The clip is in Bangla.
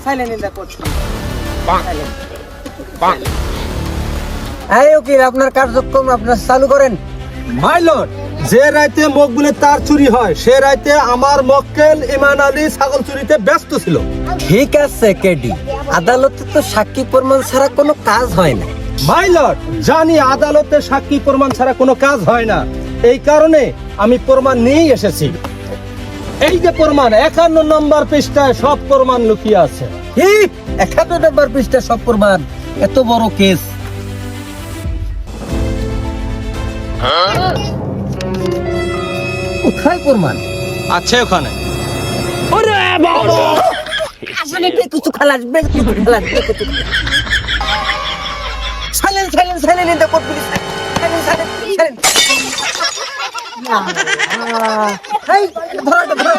Silent in the court. এই উকিল, আপনার কার্যক্রম আপনার চালু করেন। মাই লর্ড, যে রাতে মকবুলের তার চুরি হয় সে রাতে আমার মক্কেল ইমান আলী ছাগল চুরিতে ব্যস্ত ছিল। ঠিক আছে কেডি, আদালতে তো সাক্ষী প্রমাণ ছাড়া কোনো কাজ হয় না। মাই লর্ড, জানি আদালতে সাক্ষী প্রমাণ ছাড়া কোনো কাজ হয় না, এই কারণে আমি প্রমাণ নিয়েই এসেছি। এই যে প্রমাণ, 51 নম্বর পৃষ্ঠায় সব প্রমাণ লুকিয়ে আছে। কি 71 নম্বর পৃষ্ঠা সব প্রমাণ? এত বড় কেস। কোথায় প্রমাণ? আছে ওখানে। ওরে বাবা, আসলে কিছু খালাস কিছু খালাস কিছু। Silent in the court please. Silent. এই ধরো।